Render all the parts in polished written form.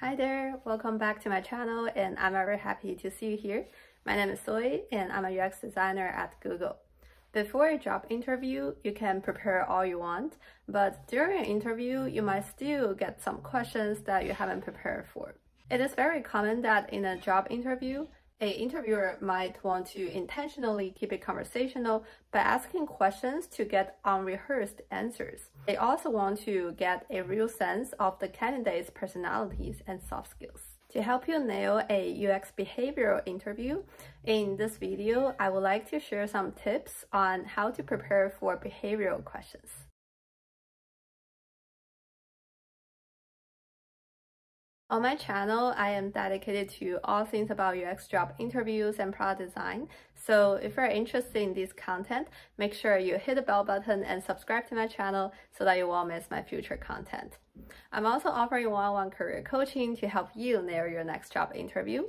Hi there, welcome back to my channel, and I'm very happy to see you here. My name is Soy, and I'm a UX designer at Google. Before a job interview, you can prepare all you want, but during an interview, you might still get some questions that you haven't prepared for. It is very common that in a job interview, an interviewer might want to intentionally keep it conversational by asking questions to get unrehearsed answers. They also want to get a real sense of the candidate's personalities and soft skills. To help you nail a UX behavioral interview, in this video, I would like to share some tips on how to prepare for behavioral questions. On my channel, I am dedicated to all things about UX job interviews and product design. So if you're interested in this content, make sure you hit the bell button and subscribe to my channel so that you won't miss my future content. I'm also offering one-on-one career coaching to help you nail your next job interview.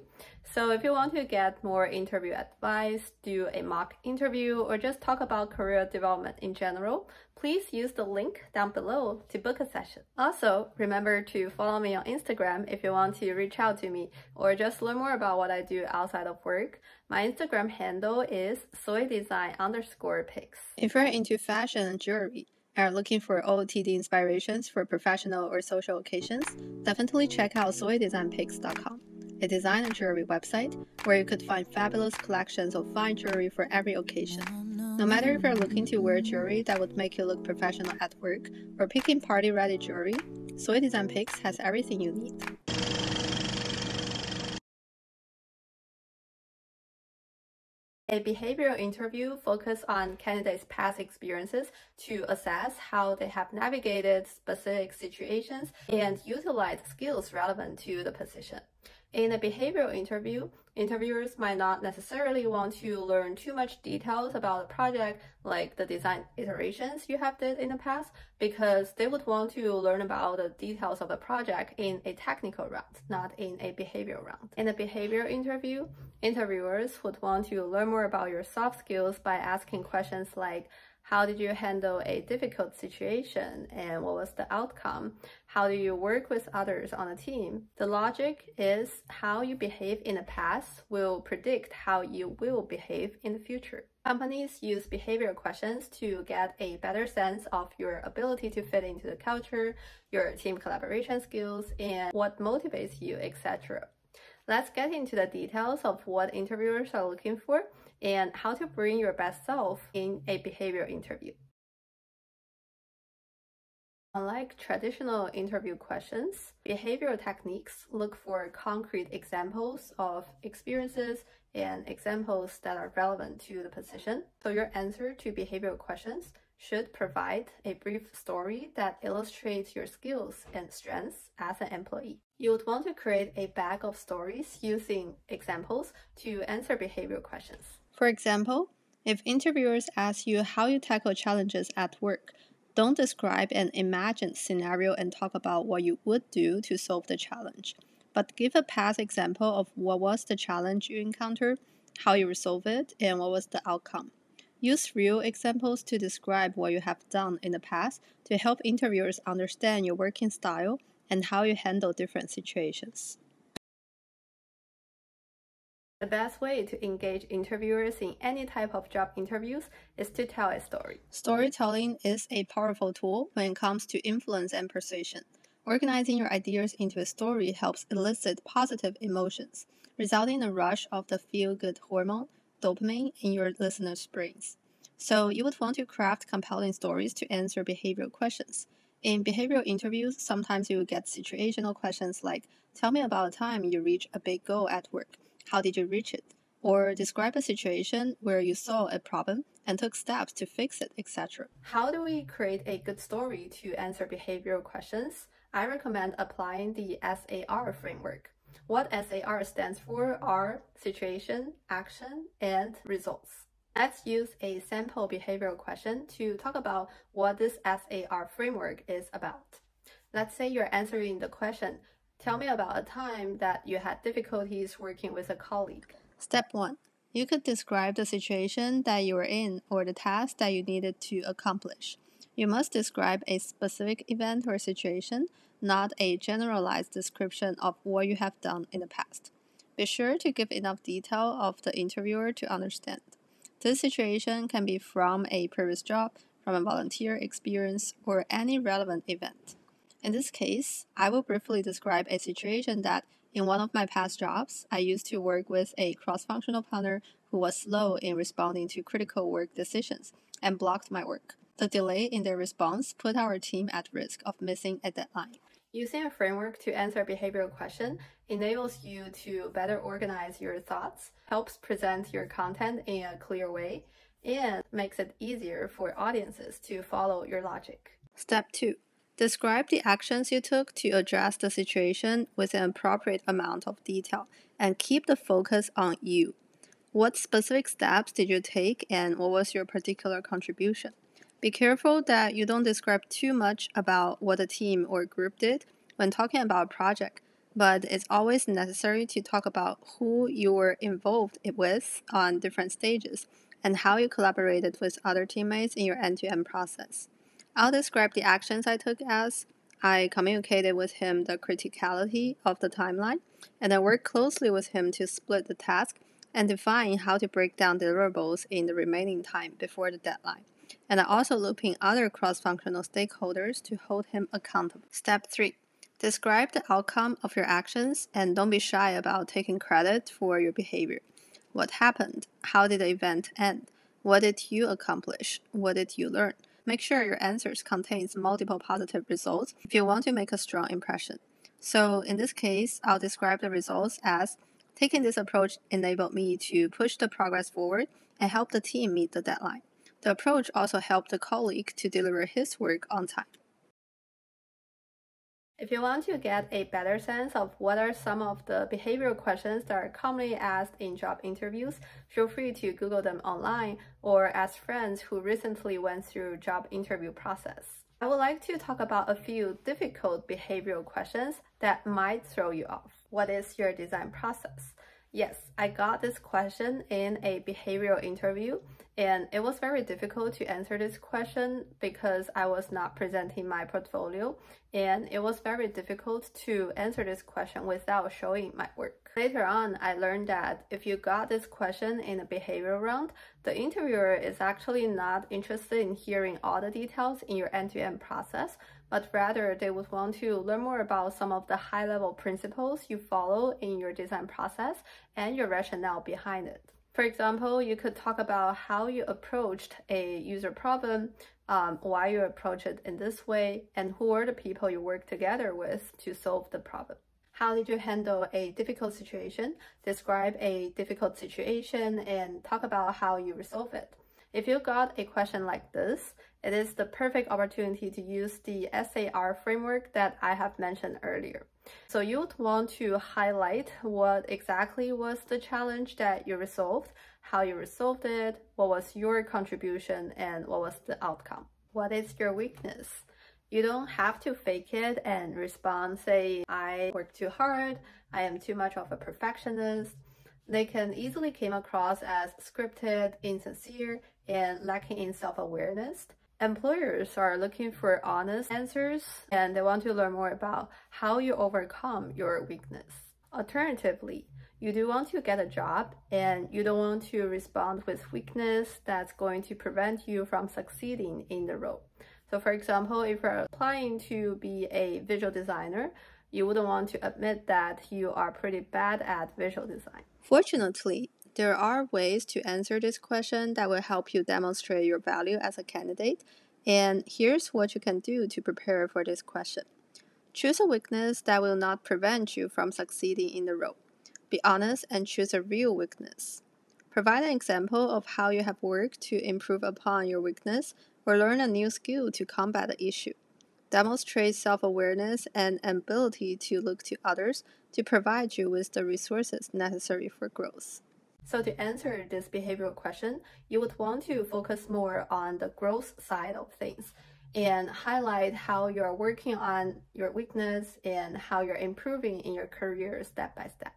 So if you want to get more interview advice, do a mock interview, or just talk about career development in general, please use the link down below to book a session. Also, remember to follow me on Instagram if you want to reach out to me or just learn more about what I do outside of work. My Instagram handle is SoyDesign_Picks. If you're into fashion and jewelry, and are looking for OOTD inspirations for professional or social occasions, definitely check out SoyDesignPicks.com, a design and jewelry website where you could find fabulous collections of fine jewelry for every occasion. No matter if you're looking to wear jewelry that would make you look professional at work or picking party-ready jewelry, SoyDesign Picks has everything you need. A behavioral interview focuses on candidates' past experiences to assess how they have navigated specific situations and utilized skills relevant to the position. In a behavioral interview, interviewers might not necessarily want to learn too much details about the project, like the design iterations you have did in the past, because they would want to learn about the details of the project in a technical round, not in a behavioral round. In a behavioral interview, interviewers would want to learn more about your soft skills by asking questions like, how did you handle a difficult situation and what was the outcome? How do you work with others on a team? The logic is how you behave in the past will predict how you will behave in the future. Companies use behavioral questions to get a better sense of your ability to fit into the culture, your team collaboration skills, and what motivates you, etc. Let's get into the details of what interviewers are looking for and how to bring your best self in a behavioral interview. Unlike traditional interview questions, behavioral techniques look for concrete examples of experiences and examples that are relevant to the position. So your answer to behavioral questions should provide a brief story that illustrates your skills and strengths as an employee. You would want to create a bag of stories using examples to answer behavioral questions. For example, if interviewers ask you how you tackle challenges at work, don't describe an imagined scenario and talk about what you would do to solve the challenge, but give a past example of what was the challenge you encountered, how you resolved it, and what was the outcome. Use real examples to describe what you have done in the past to help interviewers understand your working style and how you handle different situations. The best way to engage interviewers in any type of job interviews is to tell a story. Storytelling is a powerful tool when it comes to influence and persuasion. Organizing your ideas into a story helps elicit positive emotions, resulting in a rush of the feel-good hormone, dopamine, in your listeners' brains. So you would want to craft compelling stories to answer behavioral questions. In behavioral interviews, sometimes you will get situational questions like, tell me about a time you reached a big goal at work. How did you reach it? Or describe a situation where you saw a problem and took steps to fix it, etc. How do we create a good story to answer behavioral questions? I recommend applying the SAR framework. What SAR stands for are situation, action, and results. Let's use a sample behavioral question to talk about what this SAR framework is about. Let's say you're answering the question, tell me about a time that you had difficulties working with a colleague. Step 1. You could describe the situation that you were in or the task that you needed to accomplish. You must describe a specific event or situation, not a generalized description of what you have done in the past. Be sure to give enough detail of the interviewer to understand. This situation can be from a previous job, from a volunteer experience, or any relevant event. In this case, I will briefly describe a situation that in one of my past jobs, I used to work with a cross-functional partner who was slow in responding to critical work decisions and blocked my work. The delay in their response put our team at risk of missing a deadline. Using a framework to answer a behavioral question enables you to better organize your thoughts, helps present your content in a clear way, and makes it easier for audiences to follow your logic. Step 2. Describe the actions you took to address the situation with an appropriate amount of detail and keep the focus on you. What specific steps did you take and what was your particular contribution? Be careful that you don't describe too much about what the team or group did when talking about a project, but it's always necessary to talk about who you were involved with on different stages and how you collaborated with other teammates in your end-to-end process. I'll describe the actions I took as I communicated with him the criticality of the timeline, and I worked closely with him to split the task and define how to break down deliverables in the remaining time before the deadline. And I also loop in other cross-functional stakeholders to hold him accountable. Step 3. Describe the outcome of your actions and don't be shy about taking credit for your behavior. What happened? How did the event end? What did you accomplish? What did you learn? Make sure your answers contains multiple positive results if you want to make a strong impression. So in this case, I'll describe the results as taking this approach enabled me to push the progress forward and help the team meet the deadline. The approach also helped the colleague to deliver his work on time. If you want to get a better sense of what are some of the behavioral questions that are commonly asked in job interviews, feel free to Google them online or ask friends who recently went through job interview process. I would like to talk about a few difficult behavioral questions that might throw you off. What is your design process? Yes, I got this question in a behavioral interview, and it was very difficult to answer this question because I was not presenting my portfolio, and it was very difficult to answer this question without showing my work. Later on, I learned that if you got this question in a behavioral round, the interviewer is actually not interested in hearing all the details in your end-to-end process, but rather they would want to learn more about some of the high-level principles you follow in your design process and your rationale behind it. For example, you could talk about how you approached a user problem, why you approach it in this way, and who are the people you work together with to solve the problem. How did you handle a difficult situation? Describe a difficult situation and talk about how you resolve it. If you got a question like this, it is the perfect opportunity to use the SAR framework that I have mentioned earlier. So you would want to highlight what exactly was the challenge that you resolved, how you resolved it, what was your contribution, and what was the outcome. What is your weakness? You don't have to fake it and respond, say, I work too hard, I am too much of a perfectionist. They can easily come across as scripted, insincere, and lacking in self-awareness. Employers are looking for honest answers, and they want to learn more about how you overcome your weakness. Alternatively, you do want to get a job, and you don't want to respond with weakness that's going to prevent you from succeeding in the role. So for example, if you're applying to be a visual designer, you wouldn't want to admit that you are pretty bad at visual design. Fortunately, there are ways to answer this question that will help you demonstrate your value as a candidate, and here's what you can do to prepare for this question. Choose a weakness that will not prevent you from succeeding in the role. Be honest and choose a real weakness. Provide an example of how you have worked to improve upon your weakness or learn a new skill to combat the issue. Demonstrate self-awareness and ability to look to others to provide you with the resources necessary for growth. So to answer this behavioral question, you would want to focus more on the growth side of things and highlight how you're working on your weakness and how you're improving in your career step by step.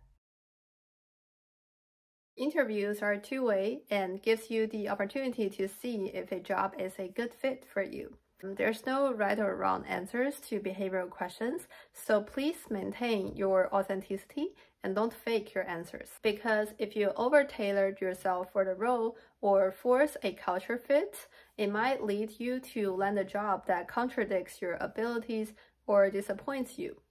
Interviews are two-way and gives you the opportunity to see if a job is a good fit for you. There's no right or wrong answers to behavioral questions, so please maintain your authenticity and don't fake your answers. Because if you over-tailored yourself for the role or force a culture fit, it might lead you to land a job that contradicts your abilities or disappoints you.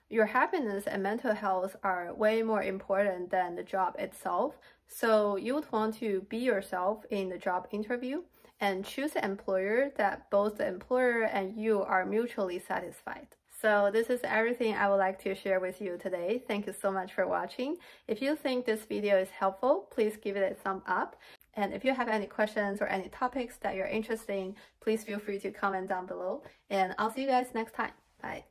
Your happiness and mental health are way more important than the job itself, so you would want to be yourself in the job interview and choose an employer that both the employer and you are mutually satisfied. So this is everything I would like to share with you today. Thank you so much for watching. If you think this video is helpful, please give it a thumb up. And if you have any questions or any topics that you're interested in, please feel free to comment down below. And I'll see you guys next time. Bye.